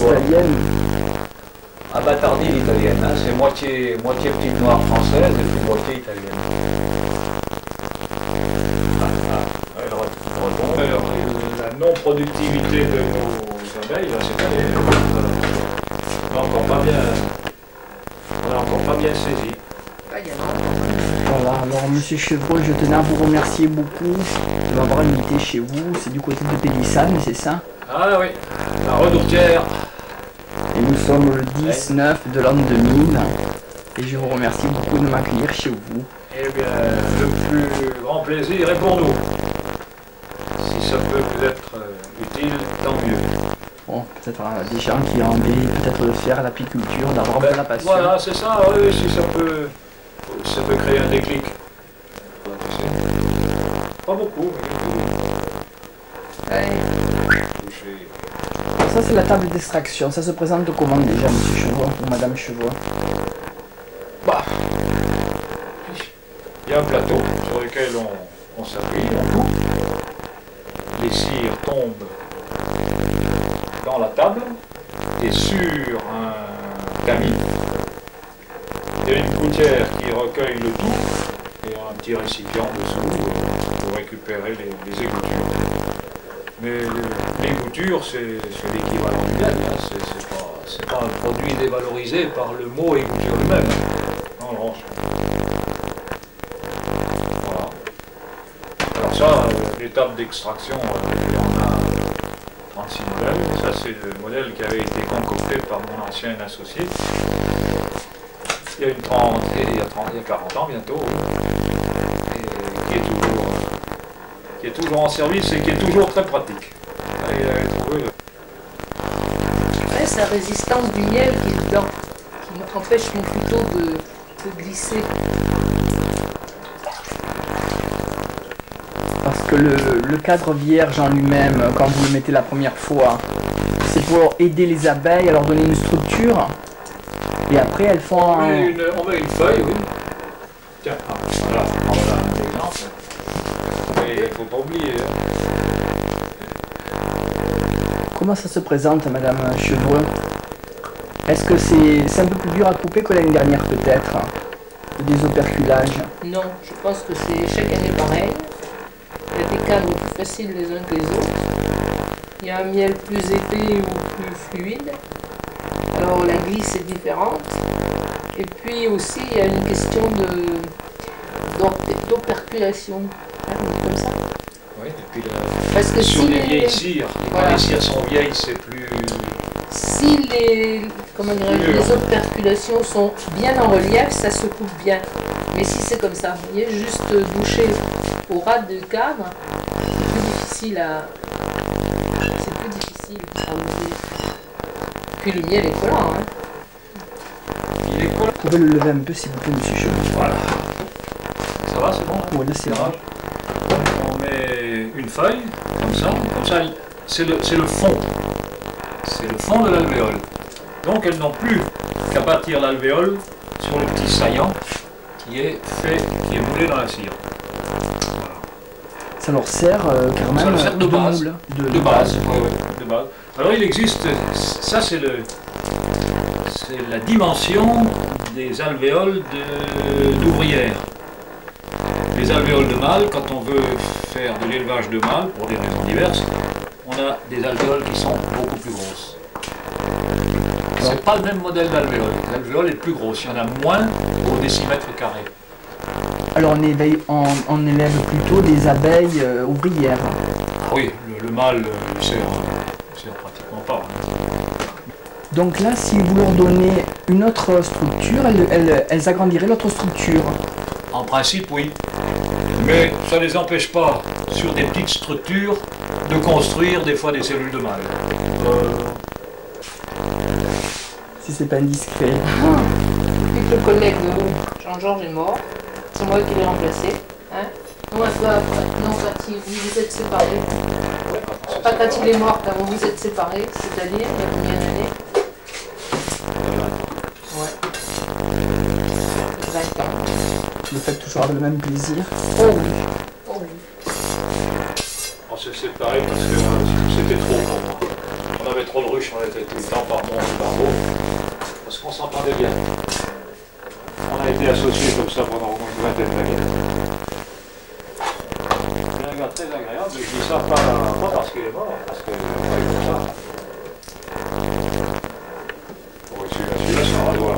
Italienne. Ah bah tardive italienne, hein. C'est moitié petite noire française et puis moitié italienne. La non-productivité de nos abeilles, là, cette année, on n'a encore pas bien saisi. Voilà, alors Monsieur Chevreau, je tenais à vous remercier beaucoup de m'avoir invité chez vous. C'est du côté de Pélissane, c'est ça? Ah oui, la Redoutière. Et nous sommes le 10-9 de l'an 2000. Et je vous remercie beaucoup de m'accueillir chez vous. Eh bien, le plus grand plaisir est pour nous. Si ça peut vous être utile, tant mieux. Bon, peut-être des gens qui ont envie peut-être de faire l'apiculture, d'avoir de la passion. Voilà, c'est ça, oui, si ça peut créer un déclic. Pas beaucoup, mais toucher. Ça c'est la table d'extraction, ça se présente comment déjà, Monsieur Chevreau ou Madame Chevreau? Bah, il y a un plateau sur lequel on s'appuie, on coupe. Les cires tombent dans la table et sur un tamis. Il y a une gouttière qui recueille le tout et un petit récipient dessous pour récupérer les égouttures. Mais les goutures, c'est l'équivalent du miel, hein. C'est pas un produit dévalorisé par le mot égouture lui-même. Non, non. Voilà. Alors ça, l'étape d'extraction, il y en a 36 modèles. Ça, c'est le modèle qui avait été concocté par mon ancien associé. Il y a 40 ans bientôt, oui. Et qui est toujours en service et qui est toujours très pratique. Là, il avait trouvé Ouais, c'est la résistance du miel qui est dedans, qui empêche plutôt de glisser. Parce que le cadre vierge en lui-même, quand vous le mettez la première fois, c'est pour aider les abeilles à leur donner une structure. Et après, elles font on met une feuille, oui. Tiens, voilà un exemple. Mais il ne faut pas oublier. Comment ça se présente, Madame Chevreux? Est-ce que c'est un peu plus dur à couper que l'année dernière, peut-être? Des operculages? Non, je pense que c'est chaque année pareil. Il y a des cadres plus faciles les uns que les autres. Il y a un miel plus épais ou plus fluide. Alors la glisse est différente. Et puis aussi, il y a une question d'operculation. Hein, comme ça. Oui, et puis Parce que sur si les vieilles cires, quand les cires sont vieilles, c'est plus... Si les operculations sont bien en relief, ça se coupe bien. Mais si c'est comme ça, vous voyez, juste boucher au ras du cadre, c'est plus difficile à ouvrir. Puis le miel est collant, hein. Il est collant. Vous pouvez le lever un peu, s'il vous plaît, Monsieur Chevreux? Voilà. Ça va, c'est bon? Oui, là, c'est bon. On met une feuille, comme ça, c'est le fond. C'est le fond de l'alvéole. Donc elles n'ont plus qu'à bâtir l'alvéole sur le petit saillant qui est moulé dans la cire. Voilà. Ça leur sert carrément Ça leur sert de base. moule, De base. Ouais, de base. Alors il existe, ça c'est la dimension des alvéoles d'ouvrières. Les alvéoles de mâle, quand on veut faire de l'élevage de mâle, pour des raisons diverses, on a des alvéoles qui sont beaucoup plus grosses. C'est pas le même modèle d'alvéole. L'alvéole est plus grosse, il y en a moins au décimètre carré. Alors on élève plutôt des abeilles ouvrières. Ah oui, le mâle ne sert pratiquement pas. Donc là, si vous leur donnez une autre structure, elles agrandiraient l'autre structure. En principe, oui. Mais ça ne les empêche pas, sur des petites structures, de construire des fois des cellules de mâles. Si c'est pas indiscret. Depuis que le collègue de Jean-Georges est mort, c'est moi qui l'ai remplacé. Hein. Non, quand vous êtes séparés. Pas quand il est mort, quand vous vous êtes séparés, c'est-à-dire, il y a combien d'années? Ouais. 20 ans. Le fait toujours avoir le même plaisir. Oh oui. Oh oui. On s'est séparés parce que c'était trop pour moi. On avait trop de ruches, on était tout le temps par mon barreau. Parce qu'on s'entendait bien. On a été associés comme ça pendant une vingtaine d'années. C'est un gars très agréable, mais je dis ça pas parce qu'il est mort, parce que c'est pas comme ça. Oui, celui-là, ça va voir.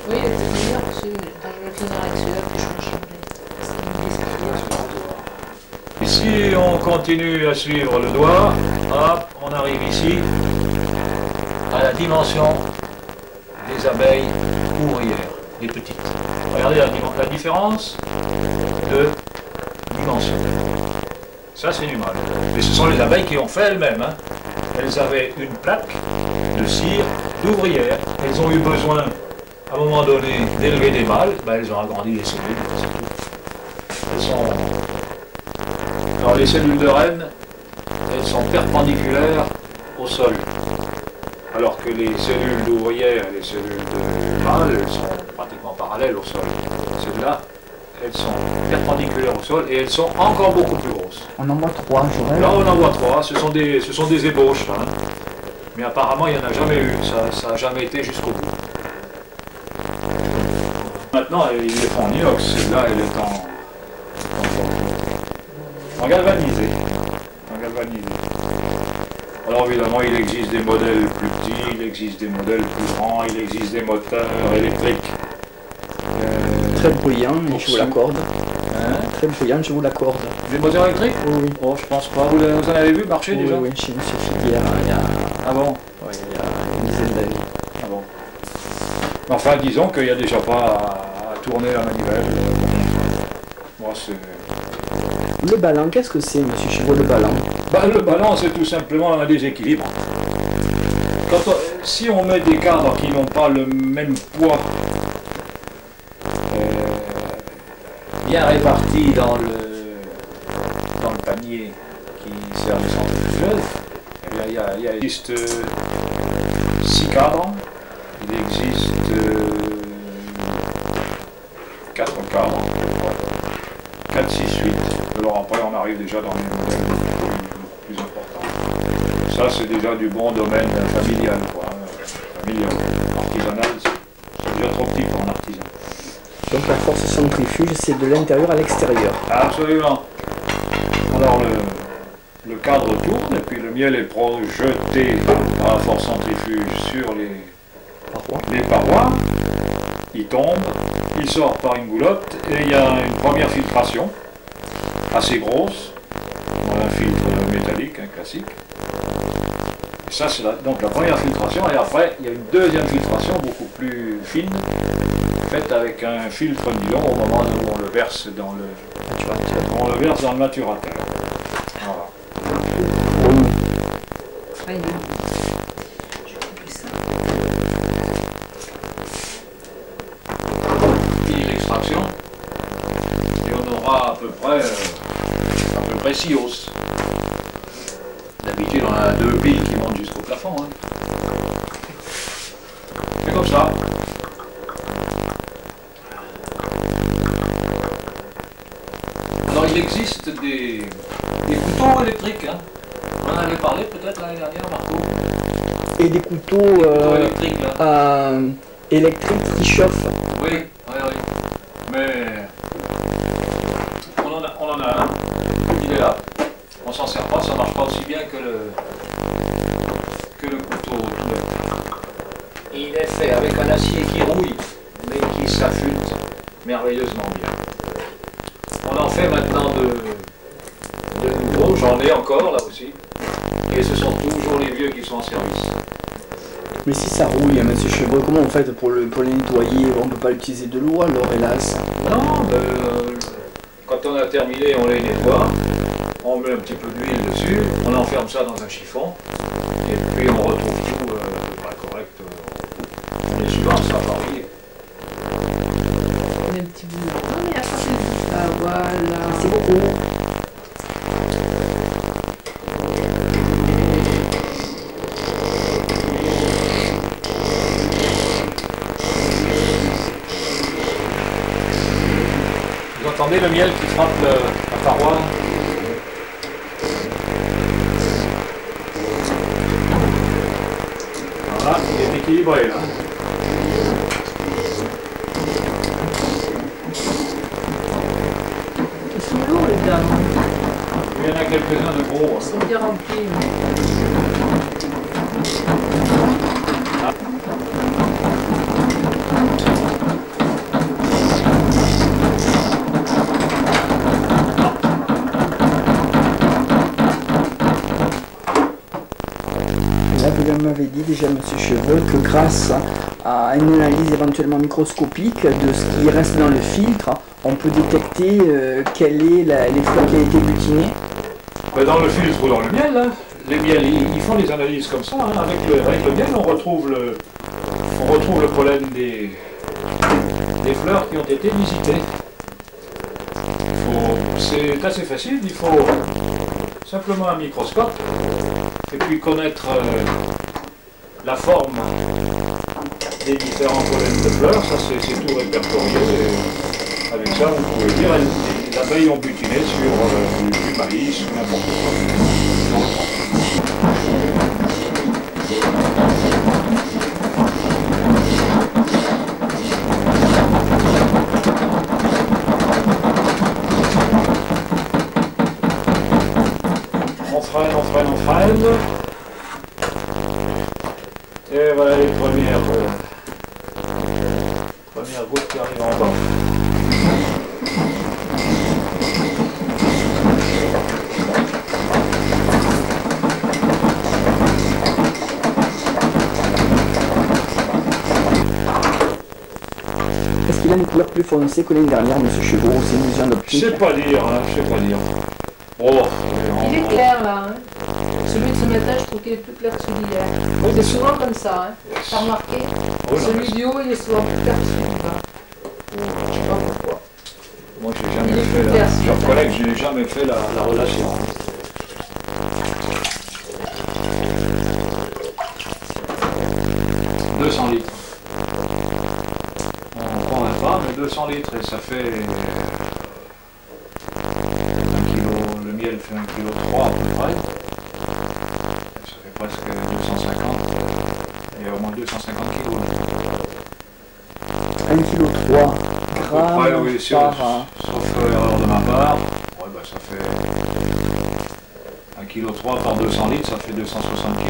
Oui, il était bien reçu, mais quand je me finirai avec celui-là, que je vais changer. Ici, on continue à suivre le doigt. Hop, on arrive ici à la dimension des abeilles ouvrières, les petites. Regardez la différence de dimension. Ça, c'est du mâle. Et ce sont les abeilles qui ont fait elles-mêmes. Hein. Elles avaient une plaque de cire d'ouvrière. Elles ont eu besoin, à un moment donné, d'élever des mâles. Ben, elles ont agrandi les cellules. Elles sont... Alors, les cellules de reine, elles sont perpendiculaires au sol. Alors que les cellules d'ouvrière et les cellules de mâle, elles sont pratiquement parallèles au sol. Celles-là, elles sont perpendiculaires au sol et elles sont encore beaucoup plus grosses. On en voit 3, Joël. Là, on en voit 3, ce sont des ébauches. Hein. Mais apparemment, il n'y en a jamais eu, ça n'a jamais été jusqu'au bout. Maintenant, ils les font en inox, celle-là, elle est en galvanisé. Alors évidemment, il existe des modèles plus petits, il existe des modèles plus grands, il existe des moteurs électriques. Très bruyant, mais je vous l'accorde. Hein? Très bruyant, je vous l'accorde. Des moteurs électriques? Oui, oui. Oh, je pense pas. Vous en avez vu marcher Oui, déjà? oui, chez M. Figuière, il y a... Ah bon? Ouais, il y a une dizaine d'années. Ah bon. Enfin, disons qu'il n'y a déjà pas à tourner la manivelle. Moi, c'est... Le ballon, qu'est-ce que c'est, monsieur Chevreau, le ballon? Bah, le ballon, c'est tout simplement un déséquilibre. Si on met des cadres qui n'ont pas le même poids bien répartis dans le panier qui sert de centrifugeuse, eh bien, il existe 6 cadres, il existe 4 cadres, 4, 6, 8. Alors après, on arrive déjà dans les modèles plus importants. Ça, c'est déjà du bon domaine familial, quoi. Familial. Artisanal, c'est déjà trop petit pour un artisan. Donc la force centrifuge, c'est de l'intérieur à l'extérieur. Absolument. Alors le cadre tourne et puis le miel est projeté par la force centrifuge sur les parois. Il tombe, il sort par une goulotte et il y a une première filtration assez grosse, un filtre métallique, un classique. Et ça, c'est donc la première filtration, et après, il y a une deuxième filtration beaucoup plus fine, faite avec un filtre nylon au moment où on le verse dans le maturateur. Voilà. Ah, il est... Je vais couper ça. Puis l'extraction, et on aura à peu près 6 hausses. D'habitude, on a 2 piles qui montent jusqu'au plafond. Hein. C'est comme ça. Alors, il existe des couteaux électriques. Hein. On en avait parlé peut-être l'année dernière, Marco. Et des couteaux Couteaux électriques, là. électriques qui chauffent. Oui. Mais on en a un. Il est là. On s'en sert pas, ça marche pas aussi bien que le couteau tout neuf. Il est fait avec un acier qui rouille, mais qui s'affûte merveilleusement bien. On en fait maintenant de nouveau, j'en ai encore là aussi. Et ce sont toujours les vieux qui sont en service. Mais si ça rouille, monsieur Chevreau, comment on fait pour les nettoyer? On ne peut pas utiliser de l'eau alors, hélas. Non, quand on a terminé, on les nettoie, on met un petit peu d'huile dessus, on enferme ça dans un chiffon, et puis on retrouve tout correct. On est souvent ça à Paris. On met un petit bout là. Non, mais attrapez le bout. Ah, voilà. C'est beaucoup. Vous entendez le miel qui frappe la paroi? Voilà, il est équilibré là. Ils sont lourds les gars. Il y en a quelques-uns de gros. Ils sont bien remplis. Là, vous m'avez dit déjà, monsieur Cheveux, que grâce à une analyse éventuellement microscopique de ce qui reste dans le filtre, on peut détecter quelle est les fleurs qui a été butinée. Dans le filtre ou dans le miel, hein, les miels, ils font des analyses comme ça. Hein. Avec le miel, on retrouve le pollen des fleurs qui ont été visitées. C'est assez facile, il faut simplement un microscope et puis connaître la forme des différents pollens de fleurs. Ça, c'est tout répertorié. Et avec ça, vous pouvez dire les abeilles ont butiné sur du maïs ou n'importe quoi. On freine. Et voilà les premières gouttes qui arrivent en bas. Est-ce qu'il a une couleur plus foncée que l'année dernière, monsieur Chevaux, ou c'est une illusion Je d'optique? sais pas dire, hein, je sais pas dire. Oh, Il est clair là. Hein. Celui de ce matin, je trouve qu'il est plus clair que celui d'hier. C'est souvent comme ça. Hein. T'as remarqué? Celui du haut, il est souvent plus clair que celui du bas. Je sais pas pourquoi. moi j'ai jamais fait la. Je reconnais que je n'ai jamais fait la relation. 200 litres. On ne prendrait pas, mais 200 litres et ça fait 1 kilo, le miel fait 1,3 kg à peu près. Ça fait presque 250 et au moins 250 kg. 1,3 kg grammes Ouais, oui, par... sauf erreur de ma part, ouais, bah, ça fait 1,3 kg par 200 litres, ça fait 260 kg.